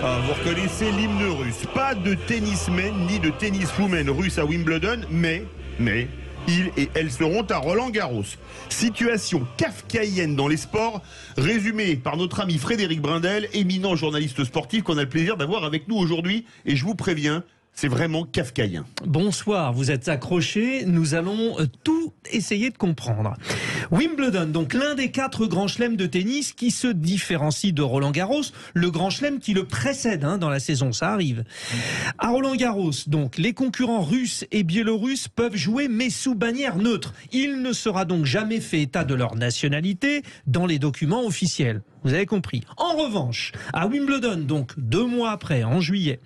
Ah, vous reconnaissez l'hymne russe. Pas de tennismen ni de tenniswomen russes à Wimbledon, mais ils et elles seront à Roland-Garros. Situation kafkaïenne dans les sports, résumée par notre ami Frédéric Brindel, éminent journaliste sportif qu'on a le plaisir d'avoir avec nous aujourd'hui. Et je vous préviens, c'est vraiment kafkaïen. Bonsoir, vous êtes accrochés, nous allons tout essayer de comprendre. Wimbledon, donc l'un des 4 grands chelems de tennis qui se différencie de Roland-Garros, le grand chelem qui le précède dans la saison, ça arrive. À Roland-Garros, donc, les concurrents russes et biélorusses peuvent jouer mais sous bannière neutre. Il ne sera donc jamais fait état de leur nationalité dans les documents officiels. Vous avez compris. En revanche, à Wimbledon, donc 2 mois après, en juillet,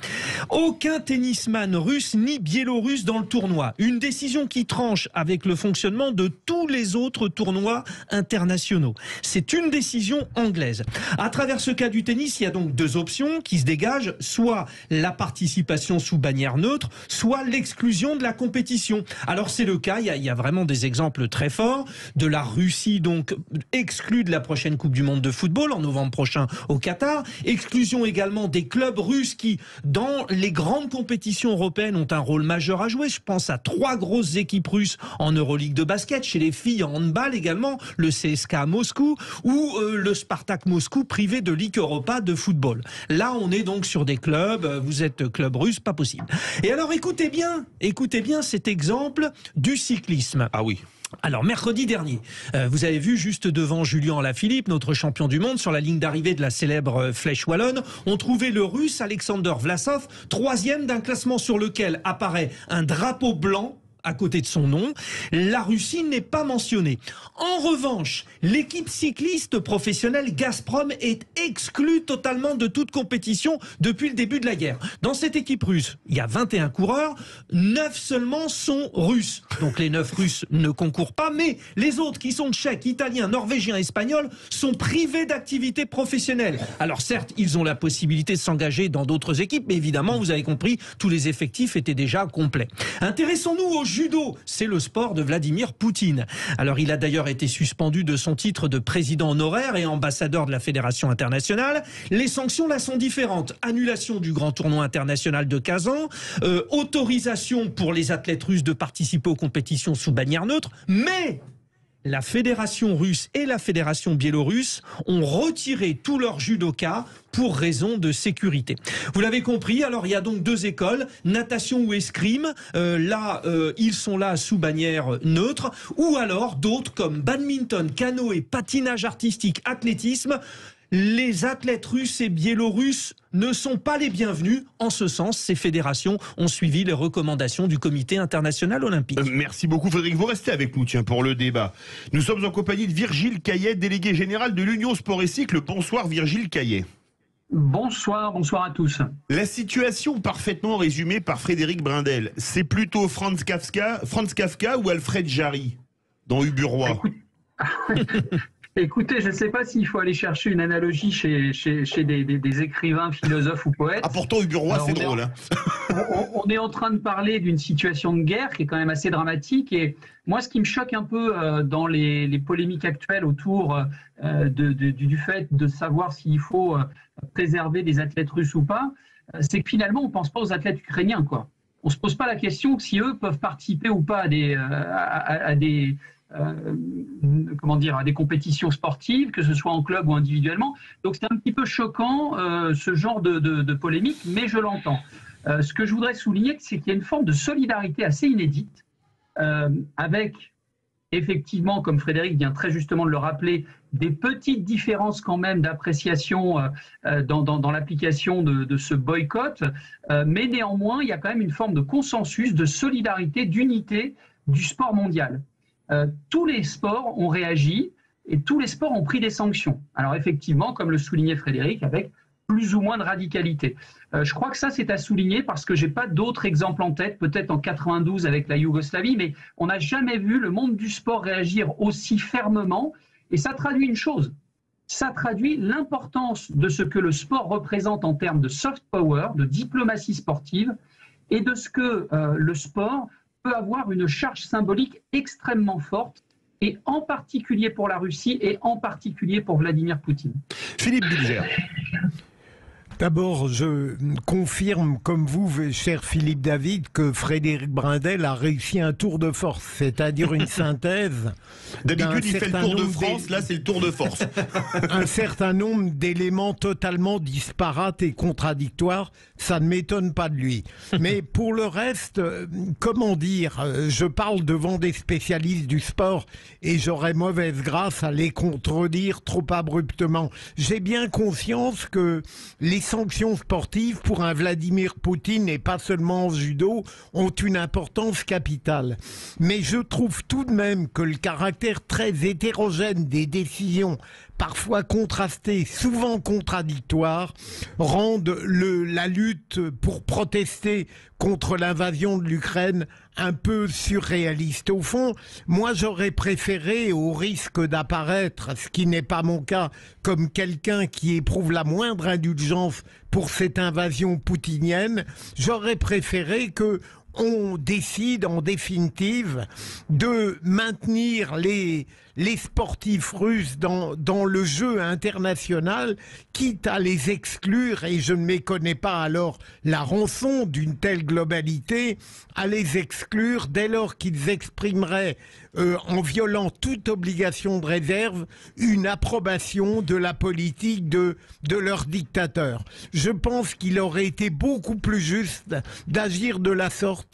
aucun tennisman russe ni biélorusse dans le tournoi. Une décision qui tranche avec le fonctionnement de tous les autres tournois internationaux. C'est une décision anglaise. À travers ce cas du tennis, il y a donc 2 options qui se dégagent, soit la participation sous bannière neutre, soit l'exclusion de la compétition. Alors c'est le cas, il y a vraiment des exemples très forts, de la Russie donc exclue de la prochaine Coupe du Monde de football, en novembre prochain au Qatar. Exclusion également des clubs russes qui, dans les grandes compétitions européennes, ont un rôle majeur à jouer. Je pense à 3 grosses équipes russes en Euroleague de basket, chez les filles en handball également, le CSKA Moscou ou le Spartak Moscou privé de Ligue Europa de football. Là, on est donc sur des clubs, vous êtes club russe, pas possible. Et alors écoutez bien cet exemple du cyclisme. Ah oui. Alors, mercredi dernier, vous avez vu juste devant Julien Alaphilippe, notre champion du monde, sur la ligne d'arrivée de la célèbre Flèche Wallonne, on trouvait le russe Alexander Vlasov, 3e d'un classement sur lequel apparaît un drapeau blanc à côté de son nom. La Russie n'est pas mentionnée. En revanche, l'équipe cycliste professionnelle Gazprom est exclue totalement de toute compétition depuis le début de la guerre. Dans cette équipe russe, il y a 21 coureurs, 9 seulement sont russes. Donc les 9 russes ne concourent pas, mais les autres qui sont tchèques, italiens, norvégiens, espagnols sont privés d'activité professionnelle. Alors certes, ils ont la possibilité de s'engager dans d'autres équipes, mais évidemment, vous avez compris, tous les effectifs étaient déjà complets. Intéressons-nous au judo, c'est le sport de Vladimir Poutine. Alors il a d'ailleurs été suspendu de son titre de président honoraire et ambassadeur de la Fédération internationale. Les sanctions là sont différentes. Annulation du grand tournoi international de Kazan, autorisation pour les athlètes russes de participer aux compétitions sous bannière neutre, mais la fédération russe et la fédération biélorusse ont retiré tous leurs judokas pour raison de sécurité. Vous l'avez compris, alors il y a donc 2 écoles, natation ou escrime, ils sont là sous bannière neutre, ou alors d'autres comme badminton, canoë, patinage artistique, athlétisme. Les athlètes russes et biélorusses ne sont pas les bienvenus. En ce sens, ces fédérations ont suivi les recommandations du Comité international olympique. Merci beaucoup Frédéric. Vous restez avec nous pour le débat. Nous sommes en compagnie de Virgile Caillet, délégué général de l'Union Sport et Cycle. Bonsoir Virgile Caillet. Bonsoir à tous. La situation parfaitement résumée par Frédéric Brindel, c'est plutôt Franz Kafka ou Alfred Jarry dans Uburois. Écoutez, je ne sais pas s'il faut aller chercher une analogie chez des écrivains, philosophes ou poètes. Ah, pourtant, Uburois, c'est drôle. On est en train de parler d'une situation de guerre qui est quand même assez dramatique. Et moi, ce qui me choque un peu dans les polémiques actuelles autour du fait de savoir s'il faut préserver des athlètes russes ou pas, c'est que finalement, on ne pense pas aux athlètes ukrainiens, quoi. On ne se pose pas la question si eux peuvent participer ou pas à des compétitions sportives, que ce soit en club ou individuellement. Donc c'est un petit peu choquant ce genre de polémique, mais je l'entends. Ce que je voudrais souligner, c'est qu'il y a une forme de solidarité assez inédite avec, effectivement, comme Frédéric vient très justement de le rappeler, des petites différences quand même d'appréciation dans l'application de ce boycott, mais néanmoins, il y a quand même une forme de consensus, de solidarité, d'unité du sport mondial. Tous les sports ont réagi et tous les sports ont pris des sanctions. Alors effectivement, comme le soulignait Frédéric, avec plus ou moins de radicalité. Je crois que ça, c'est à souligner parce que je n'ai pas d'autres exemples en tête, peut-être en 92 avec la Yougoslavie, mais on n'a jamais vu le monde du sport réagir aussi fermement. Et ça traduit une chose, ça traduit l'importance de ce que le sport représente en termes de soft power, de diplomatie sportive, et de ce que le sport peut avoir une charge symbolique extrêmement forte, et en particulier pour la Russie et en particulier pour Vladimir Poutine. Philippe Bilger. D'abord, je confirme, comme vous, cher Philippe David, que Frédéric Brindel a réussi un tour de force, c'est-à-dire une synthèse. D'habitude, il fait le Tour de France, là c'est le Tour de force. Un certain nombre d'éléments totalement disparates et contradictoires, ça ne m'étonne pas de lui. Mais pour le reste, comment dire, je parle devant des spécialistes du sport et j'aurais mauvaise grâce à les contredire trop abruptement. J'ai bien conscience que les sanctions sportives pour un Vladimir Poutine et pas seulement en judo ont une importance capitale. Mais je trouve tout de même que le caractère très hétérogène des décisions, parfois contrastées, souvent contradictoires, rendent la lutte pour protester contre l'invasion de l'Ukraine un peu surréaliste. Au fond, moi j'aurais préféré, au risque d'apparaître, ce qui n'est pas mon cas, comme quelqu'un qui éprouve la moindre indulgence pour cette invasion poutinienne, j'aurais préféré que on décide en définitive de maintenir les sportifs russes dans le jeu international, quitte à les exclure, et je ne méconnais pas alors la rançon d'une telle globalité, à les exclure dès lors qu'ils exprimeraient, en violant toute obligation de réserve, une approbation de la politique de leur dictateur. Je pense qu'il aurait été beaucoup plus juste d'agir de la sorte,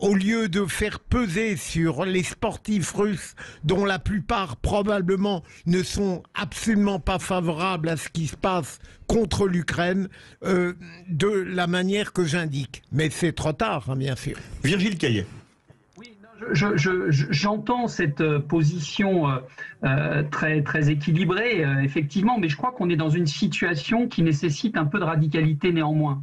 au lieu de faire peser sur les sportifs russes, dont la plupart probablement ne sont absolument pas favorables à ce qui se passe contre l'Ukraine, de la manière que j'indique. Mais c'est trop tard, hein, bien sûr. Virgile Caillet. J'entends cette position très, très équilibrée, effectivement, mais je crois qu'on est dans une situation qui nécessite un peu de radicalité néanmoins.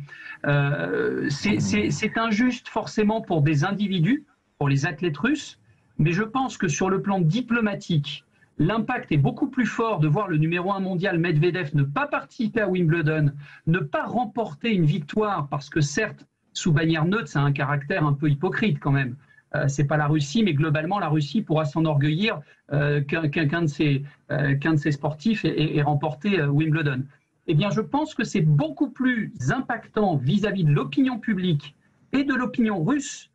C'est injuste forcément pour des individus, pour les athlètes russes, mais je pense que sur le plan diplomatique, l'impact est beaucoup plus fort de voir le numéro 1 mondial Medvedev ne pas participer à Wimbledon, ne pas remporter une victoire, parce que certes, sous bannière neutre, ça a un caractère un peu hypocrite quand même. C'est pas la Russie, mais globalement, la Russie pourra s'enorgueillir qu'un de ses sportifs ait remporté Wimbledon. Eh bien, je pense que c'est beaucoup plus impactant vis-à-vis de l'opinion publique et de l'opinion russe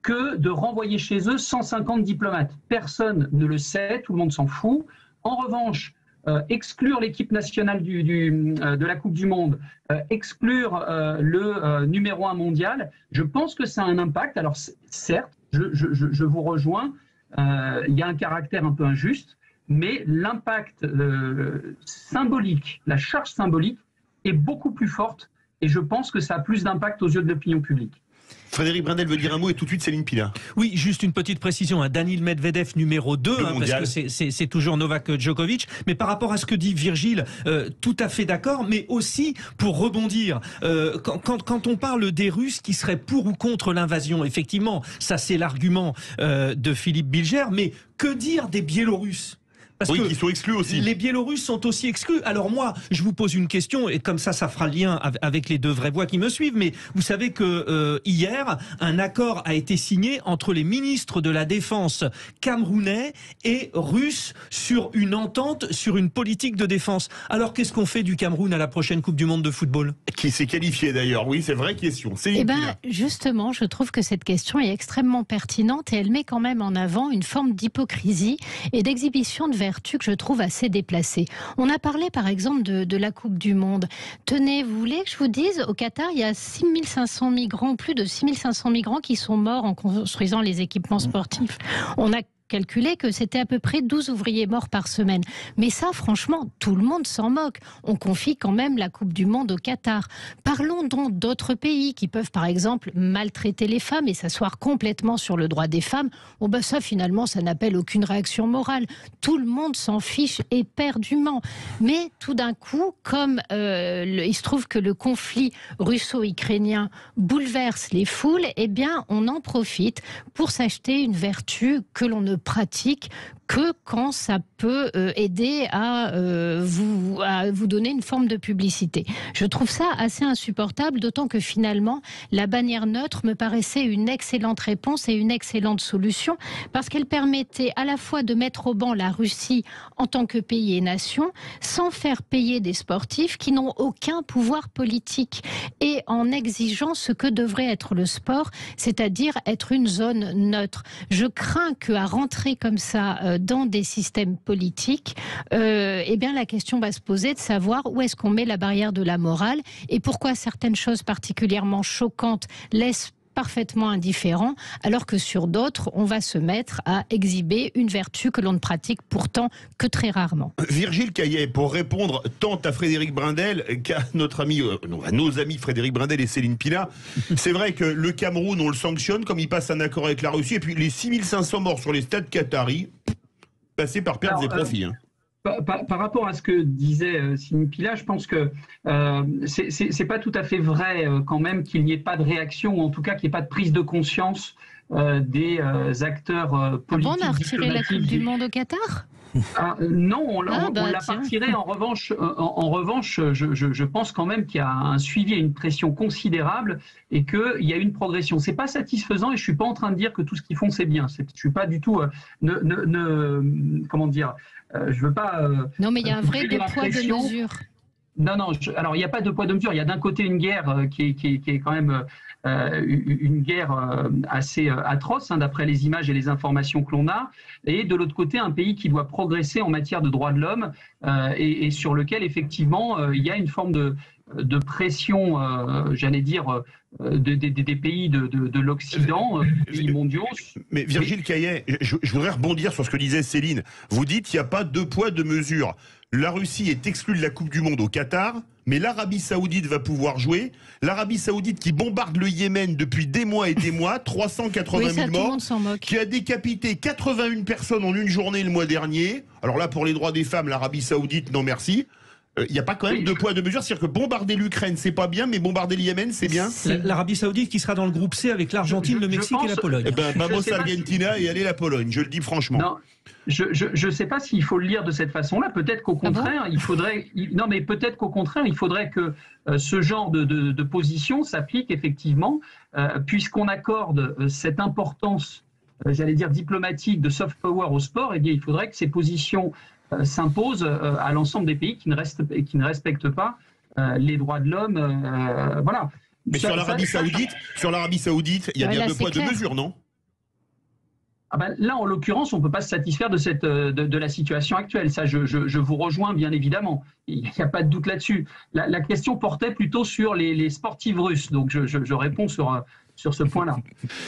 que de renvoyer chez eux 150 diplomates. Personne ne le sait, tout le monde s'en fout. En revanche, exclure l'équipe nationale de la Coupe du Monde, exclure le numéro 1 mondial, je pense que ça a un impact. Alors certes, je vous rejoins, il y a un caractère un peu injuste, mais l'impact symbolique, la charge symbolique est beaucoup plus forte et je pense que ça a plus d'impact aux yeux de l'opinion publique. Frédéric Brindel veut dire un mot et tout de suite Céline Pina. Oui, juste une petite précision. Daniil Medvedev numéro 2, parce que c'est toujours Novak Djokovic. Mais par rapport à ce que dit Virgile, tout à fait d'accord. Mais aussi, pour rebondir, quand on parle des Russes qui seraient pour ou contre l'invasion, effectivement, ça c'est l'argument de Philippe Bilger. Mais que dire des Biélorusses ? Parce oui, que qui sont exclus aussi. Les Biélorusses sont aussi exclus. Alors moi, je vous pose une question, et comme ça fera le lien avec les deux vraies voix qui me suivent. Mais vous savez que hier, un accord a été signé entre les ministres de la Défense camerounais et russes sur une entente, sur une politique de défense. Alors qu'est-ce qu'on fait du Cameroun à la prochaine Coupe du Monde de football ? Qui s'est qualifié d'ailleurs, oui, c'est vraie question. Eh bien, justement, je trouve que cette question est extrêmement pertinente et elle met quand même en avant une forme d'hypocrisie et d'exhibition de vertu que je trouve assez déplacée. On a parlé par exemple de la Coupe du Monde. Tenez, vous voulez que je vous dise, au Qatar, il y a 6500 migrants, plus de 6500 migrants qui sont morts en construisant les équipements sportifs. On a calculé que c'était à peu près 12 ouvriers morts par semaine. Mais ça, franchement, tout le monde s'en moque. On confie quand même la Coupe du Monde au Qatar. Parlons donc d'autres pays qui peuvent, par exemple, maltraiter les femmes et s'asseoir complètement sur le droit des femmes. Oh ben ça, finalement, ça n'appelle aucune réaction morale. Tout le monde s'en fiche éperdument. Mais tout d'un coup, comme il se trouve que le conflit russo-ukrainien bouleverse les foules, eh bien, on en profite pour s'acheter une vertu que l'on ne pratique que quand ça peut aider à vous donner une forme de publicité. Je trouve ça assez insupportable, d'autant que finalement, la bannière neutre me paraissait une excellente réponse et une excellente solution, parce qu'elle permettait à la fois de mettre au banc la Russie en tant que pays et nation, sans faire payer des sportifs qui n'ont aucun pouvoir politique, et en exigeant ce que devrait être le sport, c'est-à-dire être une zone neutre. Je crains qu'à rentrer comme ça dans des systèmes politiques, eh bien la question va se poser de savoir où est-ce qu'on met la barrière de la morale et pourquoi certaines choses particulièrement choquantes laissent parfaitement indifférent, alors que sur d'autres, on va se mettre à exhiber une vertu que l'on ne pratique pourtant que très rarement. Virgile Caillet, pour répondre tant à Frédéric Brindel qu'à à nos amis Frédéric Brindel et Céline Pina, c'est vrai que le Cameroun, on le sanctionne comme il passe un accord avec la Russie, et puis les 6500 morts sur les stades qataris, passés par pertes et profits. Par rapport à ce que disait Céline Pina, je pense que c'est pas tout à fait vrai quand même qu'il n'y ait pas de réaction, ou en tout cas qu'il n'y ait pas de prise de conscience des acteurs politiques. On a retiré la Coupe du Monde au Qatar ? Non, on l'a pas retiré. En revanche, je pense quand même qu'il y a un suivi et une pression considérable et qu'il y a une progression. C'est pas satisfaisant et je suis pas en train de dire que tout ce qu'ils font c'est bien. Je suis pas du tout. Comment dire. Je veux pas. Non, mais il y a un vrai deux poids deux mesures. Non, alors il n'y a pas de poids de mesure. Il y a d'un côté une guerre qui est quand même une guerre assez atroce, d'après les images et les informations que l'on a, et de l'autre côté un pays qui doit progresser en matière de droits de l'homme et sur lequel effectivement il y a une forme de pression, j'allais dire, des pays de l'Occident, des pays mondiaux. Mais Virgile Caillet, je voudrais rebondir sur ce que disait Céline. Vous dites qu'il n'y a pas deux poids, deux mesures. La Russie est exclue de la Coupe du Monde au Qatar, mais l'Arabie Saoudite va pouvoir jouer. L'Arabie Saoudite qui bombarde le Yémen depuis des mois et des mois, 380 000 morts, qui a décapité 81 personnes en une journée le mois dernier. Alors là, pour les droits des femmes, l'Arabie Saoudite, non merci. Il n'y a pas quand même deux poids, deux mesures. C'est-à-dire que bombarder l'Ukraine, c'est pas bien, mais bombarder le Yémen, c'est bien. L'Arabie Saoudite qui sera dans le groupe C avec l'Argentine, le Mexique et la Pologne. Eh ben, vamos Argentina et allez la Pologne, je le dis franchement. Non, je ne sais pas s'il faut le lire de cette façon-là. Peut-être qu'au contraire, il faudrait. Non, mais peut-être qu'au contraire, il faudrait que ce genre de position s'applique effectivement, puisqu'on accorde cette importance, j'allais dire diplomatique, de soft power au sport. Eh bien, il faudrait que ces positions s'impose à l'ensemble des pays qui ne respectent pas les droits de l'homme. Voilà. Mais sur l'Arabie Saoudite, il y a bien deux poids, deux mesures, non ? Là, en l'occurrence, on ne peut pas se satisfaire de la situation actuelle. Ça, je vous rejoins bien évidemment. Il n'y a pas de doute là-dessus. La question portait plutôt sur les sportifs russes. Donc, je réponds sur ce point-là.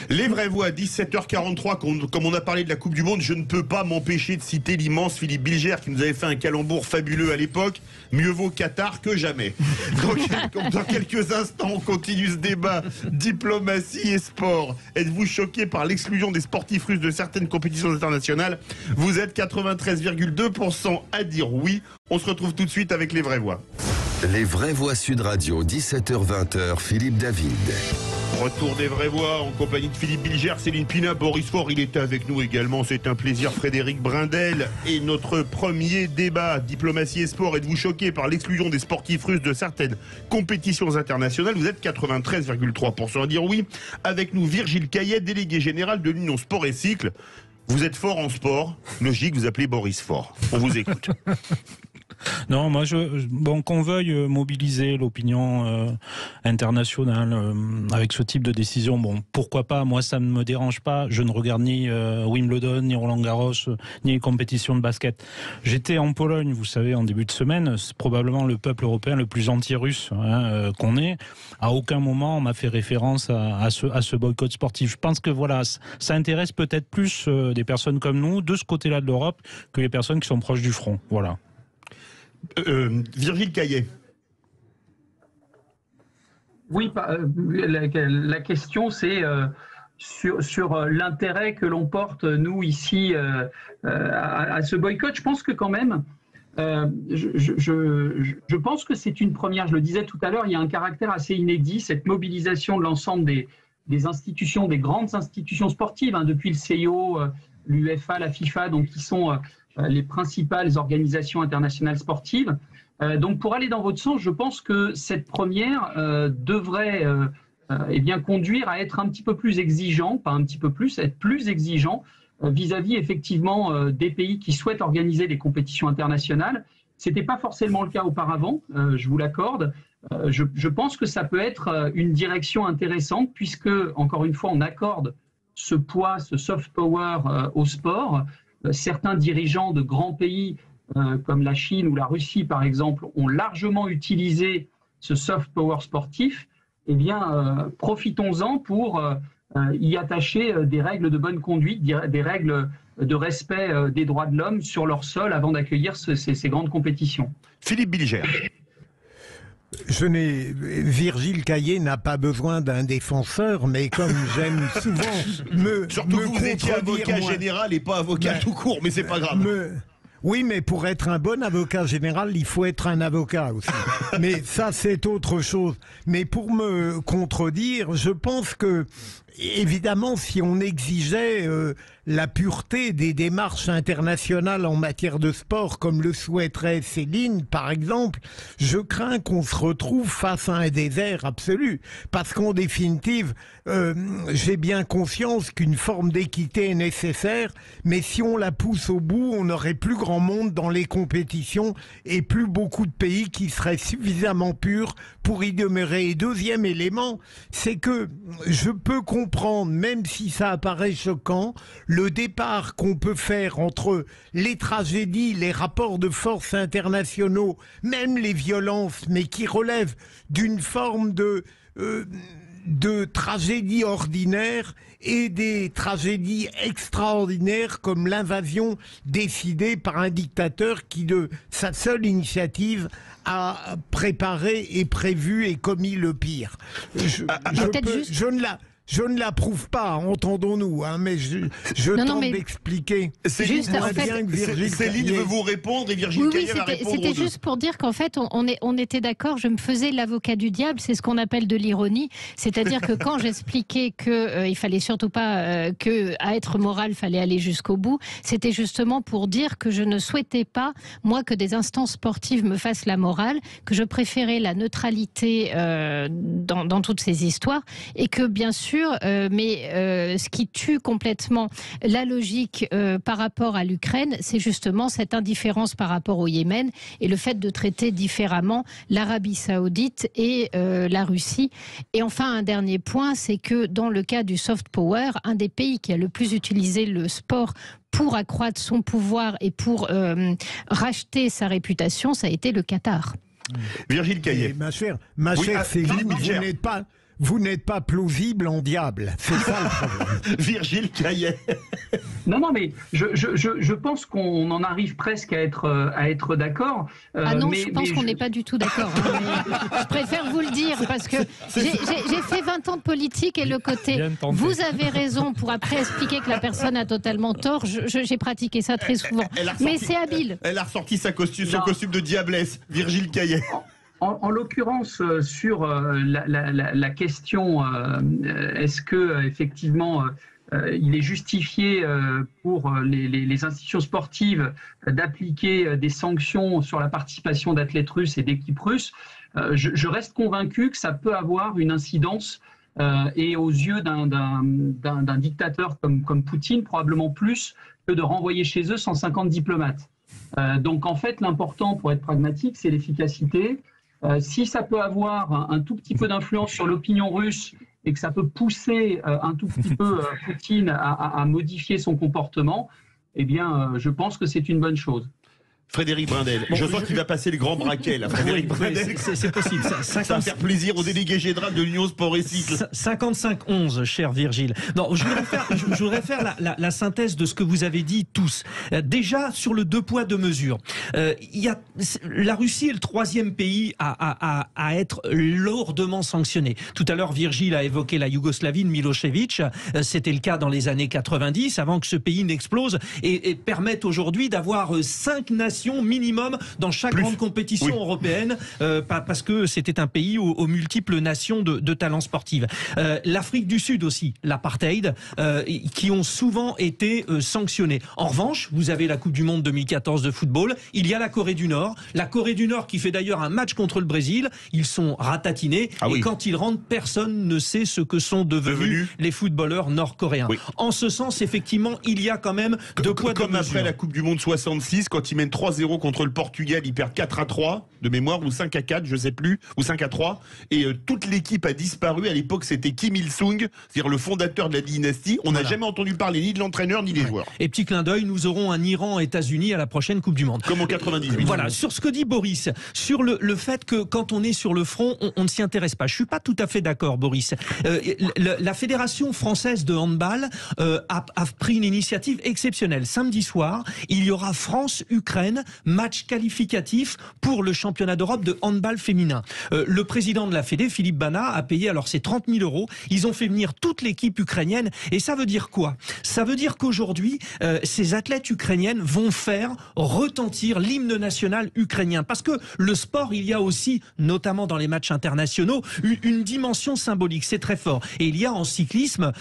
Les vraies voix, 17h43, comme on a parlé de la Coupe du Monde, je ne peux pas m'empêcher de citer l'immense Philippe Bilger qui nous avait fait un calembour fabuleux à l'époque. Mieux vaut Qatar que jamais. Donc, dans quelques instants, on continue ce débat diplomatie et sport. Êtes-vous choqué par l'exclusion des sportifs russes de certaines compétitions internationales? Vous êtes 93,2% à dire oui. On se retrouve tout de suite avec les vraies voix. Les vraies voix Sud Radio, 17h-20h, Philippe David. Retour des vraies voix en compagnie de Philippe Bilger, Céline Pina, Boris Faure, il est avec nous également, c'est un plaisir. Frédéric Brindel et notre premier débat, diplomatie et sport. Êtes-vous choqué par l'exclusion des sportifs russes de certaines compétitions internationales? Vous êtes 93,3% à dire oui. Avec nous Virgile Caillet, délégué général de l'Union Sport et Cycle. Vous êtes fort en sport, logique, vous appelez Boris Faure. On vous écoute. Non, moi, qu'on veuille mobiliser l'opinion internationale avec ce type de décision, bon, pourquoi pas, moi ça ne me dérange pas, je ne regarde ni Wimbledon, ni Roland-Garros, ni les compétitions de basket. J'étais en Pologne, vous savez, en début de semaine, c'est probablement le peuple européen le plus anti-russe qu'on ait. À aucun moment on m'a fait référence à ce boycott sportif. Je pense que voilà, ça intéresse peut-être plus des personnes comme nous, de ce côté-là de l'Europe, que les personnes qui sont proches du front, voilà. Virgile Caillet. Oui, la question c'est sur l'intérêt que l'on porte, nous, ici, à ce boycott. Je pense que quand même, je pense que c'est une première, je le disais tout à l'heure, il y a un caractère assez inédit, cette mobilisation de l'ensemble des institutions, des grandes institutions sportives, depuis le CIO l'UEFA, la FIFA, donc qui sont les principales organisations internationales sportives. Donc pour aller dans votre sens, je pense que cette première devrait conduire à être un petit peu plus exigeant, pas un petit peu plus, être plus exigeant vis-à-vis effectivement des pays qui souhaitent organiser des compétitions internationales. Ce n'était pas forcément le cas auparavant, je vous l'accorde. Je pense que ça peut être une direction intéressante puisque, encore une fois, on accorde ce poids, ce soft power au sport. Certains dirigeants de grands pays comme la Chine ou la Russie, par exemple, ont largement utilisé ce soft power sportif. Eh bien, profitons-en pour y attacher des règles de bonne conduite, des règles de respect des droits de l'homme sur leur sol avant d'accueillir ces grandes compétitions. Philippe Bilger. Virgile Caillé n'a pas besoin d'un défenseur, mais comme j'aime souvent Surtout vous étiez avocat général et pas avocat tout court, mais c'est pas grave. Oui, mais pour être un bon avocat général, il faut être un avocat aussi. Mais ça, c'est autre chose. Mais pour me contredire, je pense que, évidemment, si on exigeait la pureté des démarches internationales en matière de sport, comme le souhaiterait Céline, par exemple, je crains qu'on se retrouve face à un désert absolu. Parce qu'en définitive, j'ai bien conscience qu'une forme d'équité est nécessaire, mais si on la pousse au bout, on n'aurait plus grand monde dans les compétitions et plus beaucoup de pays qui seraient suffisamment purs pour y demeurer. Et deuxième élément, c'est que je peux comprendre, même si ça apparaît choquant, le départ qu'on peut faire entre les tragédies, les rapports de force internationaux, même les violences, mais qui relèvent d'une forme de tragédie ordinaire et des tragédies extraordinaires comme l'invasion décidée par un dictateur qui, de sa seule initiative, a préparé et prévu et commis le pire. Je ne l'approuve pas, entendons-nous, hein, mais je tente d'expliquer. Céline veut vous répondre et Virgile Caillé va répondre aux deux. C'était juste pour dire qu'en fait, on était d'accord, je me faisais l'avocat du diable, c'est ce qu'on appelle de l'ironie. C'est-à-dire que quand j'expliquais qu'il fallait surtout pas qu'à être moral, fallait aller jusqu'au bout, c'était justement pour dire que je ne souhaitais pas, moi, que des instances sportives me fassent la morale, que je préférais la neutralité dans toutes ces histoires et que, bien sûr, ce qui tue complètement la logique par rapport à l'Ukraine, c'est justement cette indifférence par rapport au Yémen et le fait de traiter différemment l'Arabie Saoudite et la Russie. Et enfin, un dernier point, c'est que dans le cas du soft power, un des pays qui a le plus utilisé le sport pour accroître son pouvoir et pour racheter sa réputation, ça a été le Qatar. Virgile Caillé. Ma chère Céline, vous n'êtes pas plausible en diable. C'est ça le problème. Virgile Caillé. Non, mais je pense qu'on en arrive presque à être d'accord. Je pense qu'on n'est pas du tout d'accord. Je préfère vous le dire parce que j'ai fait 20 ans de politique et le côté « vous avez raison » pour après expliquer que la personne a totalement tort, j'ai pratiqué ça très souvent. Mais c'est habile. Elle a ressorti son costume de diablesse, Virgile Caillé. En l'occurrence, sur la question, est-ce que effectivement il est justifié pour les institutions sportives d'appliquer des sanctions sur la participation d'athlètes russes et d'équipes russes, je reste convaincu que ça peut avoir une incidence et aux yeux d'un dictateur comme Poutine, probablement plus que de renvoyer chez eux 150 diplomates. Donc en fait, l'important pour être pragmatique, c'est l'efficacité. Si ça peut avoir un tout petit peu d'influence sur l'opinion russe et que ça peut pousser un tout petit peu Poutine à modifier son comportement, eh bien, je pense que c'est une bonne chose. Frédéric Brindel, je sens qu'il va passer le grand braquet là. Frédéric Brindel, c'est possible. Ça va faire plaisir au délégué général de l'Union Sport et Cycle. 55-11, cher Virgile. Non, je voudrais faire la synthèse de ce que vous avez dit tous. Déjà, sur le 2 poids 2 mesures, la Russie est le 3e pays à être lourdement sanctionné. Tout à l'heure, Virgile a évoqué la Yougoslavie de Milosevic. C'était le cas dans les années 90, avant que ce pays n'explose et permette aujourd'hui d'avoir 5 nations nations minimum dans chaque grande compétition européenne, parce que c'était un pays aux multiples nations de talents sportifs. L'Afrique du Sud aussi, l'apartheid, qui ont souvent été sanctionnés. En revanche, vous avez la Coupe du Monde 2014 de football, il y a la Corée du Nord. La Corée du Nord qui fait d'ailleurs un match contre le Brésil, ils sont ratatinés et quand ils rentrent, personne ne sait ce que sont devenus les footballeurs nord-coréens. En ce sens, effectivement, il y a quand même de quoi de mesure. Comme après la Coupe du Monde 66, quand ils mènent 3-0 contre le Portugal, ils perdent 4-3 de mémoire, ou 5-4, je sais plus, ou 5-3, et toute l'équipe a disparu. À l'époque, c'était Kim Il-sung, c'est-à-dire le fondateur de la dynastie. On n'a jamais entendu parler ni de l'entraîneur ni des joueurs. Et petit clin d'œil, nous aurons un Iran-États-Unis à la prochaine Coupe du Monde. Comme en 98. Voilà, sur ce que dit Boris, sur le fait que quand on est sur le front, on ne s'y intéresse pas. Je suis pas tout à fait d'accord, Boris. La Fédération française de handball a pris une initiative exceptionnelle. Samedi soir, il y aura France-Ukraine, match qualificatif pour le championnat d'Europe de handball féminin. Le président de la Fédé, Philippe Bana, a payé alors ses 30 000 €. Ils ont fait venir toute l'équipe ukrainienne. Et ça veut dire quoi? Ça veut dire qu'aujourd'hui, ces athlètes ukrainiennes vont faire retentir l'hymne national ukrainien. Parce que le sport, il y a aussi, notamment dans les matchs internationaux, une dimension symbolique. C'est très fort. Et il y a en cyclisme,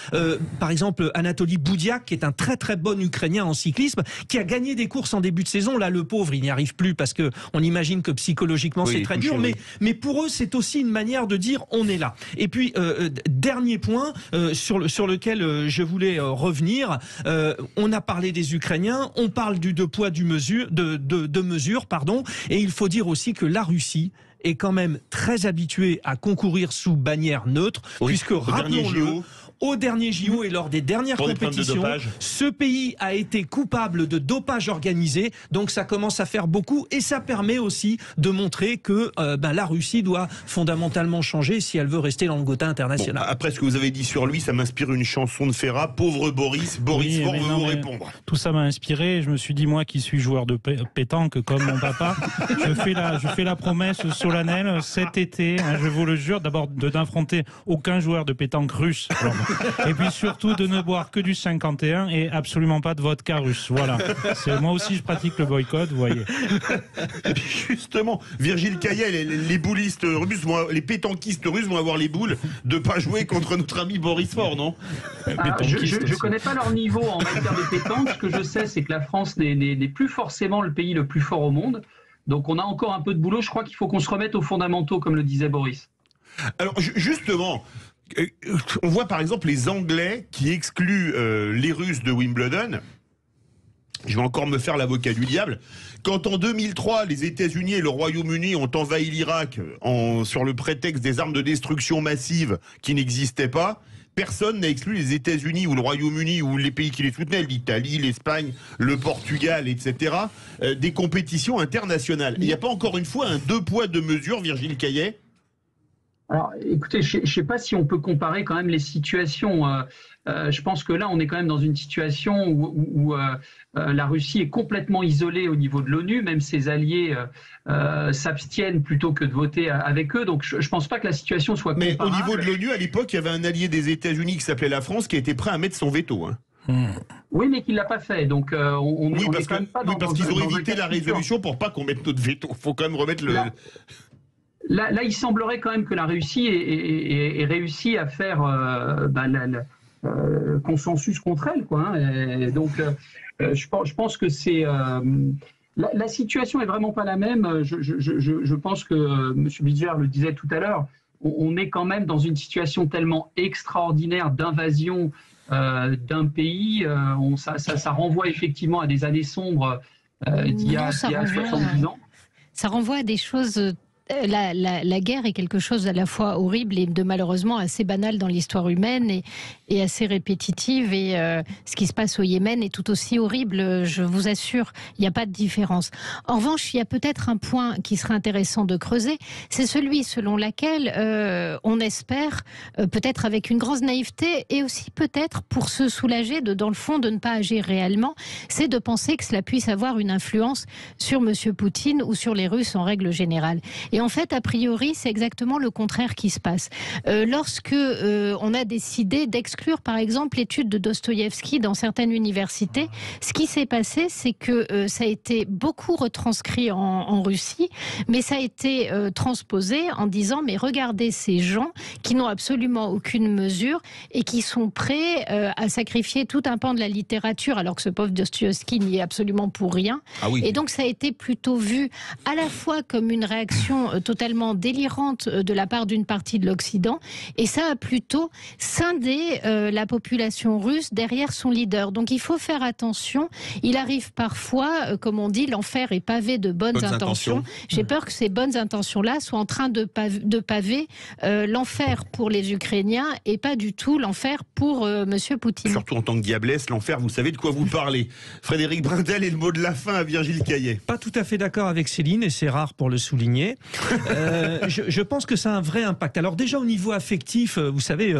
par exemple, Anatoly Boudiak, qui est un très très bon Ukrainien en cyclisme, qui a gagné des courses en début de saison. Là, le pauvre, il n'y arrive plus parce que on imagine que psychologiquement c'est très dur. Mais pour eux, c'est aussi une manière de dire on est là. Et puis, dernier point sur lequel je voulais revenir. On a parlé des Ukrainiens, on parle du deux poids deux mesures, pardon. Et il faut dire aussi que la Russie est quand même très habituée à concourir sous bannière neutre, puisque rappelons-le, au dernier JO et lors des dernières compétitions, ce pays a été coupable de dopage organisé, donc ça commence à faire beaucoup et ça permet aussi de montrer que la Russie doit fondamentalement changer si elle veut rester dans le Gotha international. Bon, après ce que vous avez dit sur lui, ça m'inspire une chanson de Ferrat, pauvre Boris, Boris Fort veut vous répondre. Tout ça m'a inspiré, je me suis dit, moi qui suis joueur de pétanque comme mon papa, je fais la promesse solennelle cet été, je vous le jure, d'abord de n'affronter aucun joueur de pétanque russe. Alors, et puis surtout de ne boire que du 51 et absolument pas de vodka russe. Voilà. Moi aussi je pratique le boycott, vous voyez. Justement, Virgile Caillet, les boulistes russes, les pétanquistes russes vont avoir les boules de pas jouer contre notre ami Boris Fort, non? Je connais pas leur niveau en matière de pétanque. Ce que je sais, c'est que la France n'est plus forcément le pays le plus fort au monde. Donc on a encore un peu de boulot. Je crois qu'il faut qu'on se remette aux fondamentaux, comme le disait Boris. Alors justement, on voit par exemple les Anglais qui excluent les Russes de Wimbledon. Je vais encore me faire l'avocat du diable. Quand en 2003, les États-Unis et le Royaume-Uni ont envahi l'Irak sur le prétexte des armes de destruction massive qui n'existaient pas, personne n'a exclu les États-Unis ou le Royaume-Uni ou les pays qui les soutenaient, l'Italie, l'Espagne, le Portugal, etc., des compétitions internationales. Il n'y a pas encore une fois un deux poids deux mesures, Virgile Caillet? Alors, écoutez, je ne sais pas si on peut comparer quand même les situations. Je pense que là, on est quand même dans une situation où la Russie est complètement isolée au niveau de l'ONU. Même ses alliés s'abstiennent plutôt que de voter avec eux. Donc, je ne pense pas que la situation soit comparable. Mais au niveau de l'ONU, à l'époque, il y avait un allié des États-Unis qui s'appelait la France qui était prêt à mettre son veto. Oui, mais qu'il ne l'a pas fait. Donc, on est quand même pas dans... Oui, parce qu'ils ont évité la résolution pour pas qu'on mette notre veto. Il faut quand même remettre le... Là, il semblerait quand même que la Russie ait réussi à faire consensus contre elle, quoi. Et donc, je pense que c'est la situation est vraiment pas la même. Je pense que M. Bidger le disait tout à l'heure. On est quand même dans une situation tellement extraordinaire d'invasion d'un pays. Ça renvoie effectivement à des années sombres d'il y a 70 ans. Ça renvoie à des choses. La guerre est quelque chose à la fois horrible et de malheureusement assez banal dans l'histoire humaine et assez répétitive. Et ce qui se passe au Yémen est tout aussi horrible, je vous assure. Il n'y a pas de différence. En revanche, il y a peut-être un point qui serait intéressant de creuser. C'est celui selon lequel on espère, peut-être avec une grande naïveté et aussi peut-être pour se soulager dans le fond de ne pas agir réellement, c'est de penser que cela puisse avoir une influence sur M. Poutine ou sur les Russes en règle générale. Et Et en fait, a priori, c'est exactement le contraire qui se passe. Lorsque on a décidé d'exclure, par exemple, l'étude de Dostoïevski dans certaines universités, ce qui s'est passé, c'est que ça a été beaucoup retranscrit en Russie, mais ça a été transposé en disant, mais regardez ces gens qui n'ont absolument aucune mesure et qui sont prêts à sacrifier tout un pan de la littérature, alors que ce pauvre Dostoïevski n'y est absolument pour rien. Ah oui. Et donc ça a été plutôt vu à la fois comme une réaction totalement délirante de la part d'une partie de l'Occident, et ça a plutôt scindé la population russe derrière son leader. Donc il faut faire attention. Il arrive parfois, comme on dit, l'enfer est pavé de bonnes intentions. J'ai peur que ces bonnes intentions-là soient en train de paver l'enfer pour les Ukrainiens et pas du tout l'enfer pour Monsieur Poutine. Surtout en tant que diablesse, l'enfer, vous savez de quoi vous parlez. Frédéric Brindel et le mot de la fin à Virgile Caillet. Pas tout à fait d'accord avec Céline, et c'est rare pour le souligner. Je pense que ça a un vrai impact. Alors déjà au niveau affectif, vous savez,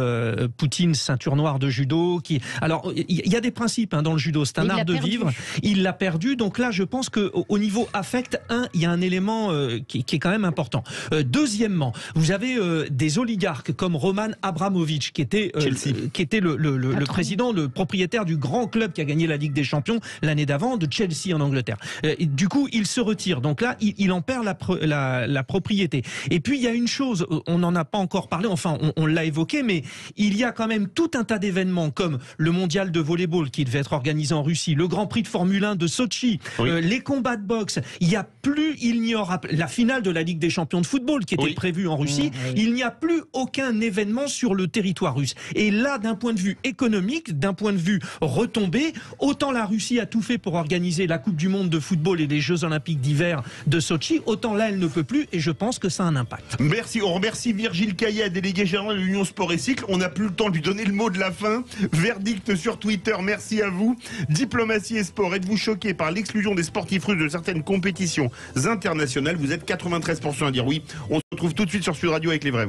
Poutine, ceinture noire de judo, alors il y a des principes dans le judo, c'est un art de vivre. Il l'a perdu, donc là je pense qu'au niveau affect, il y a un élément qui est quand même important. Deuxièmement, vous avez des oligarques comme Roman Abramovich, qui était le président, le propriétaire du grand club qui a gagné la Ligue des Champions l'année d'avant, de Chelsea en Angleterre. Du coup, il se retire. Donc là, il en perd la propriété. Et puis, il y a une chose, on n'en a pas encore parlé, enfin, on l'a évoqué, mais il y a quand même tout un tas d'événements comme le mondial de volleyball qui devait être organisé en Russie, le Grand Prix de Formule 1 de Sochi, les combats de boxe. Il n'y aura la finale de la Ligue des Champions de football qui était prévue en Russie. Il n'y a plus aucun événement sur le territoire russe. Et là, d'un point de vue économique, d'un point de vue retombé, autant la Russie a tout fait pour organiser la Coupe du Monde de football et les Jeux Olympiques d'hiver de Sochi, autant là, elle ne peut plus, et je pense que ça a un impact. Merci, on remercie Virgile Caillet, délégué général de l'Union Sport et Cycle. On n'a plus le temps de lui donner le mot de la fin. Verdict sur Twitter, merci à vous. Diplomatie et sport, êtes-vous choqué par l'exclusion des sportifs russes de certaines compétitions internationales? Vous êtes 93% à dire oui. On se retrouve tout de suite sur Sud Radio avec les vrais.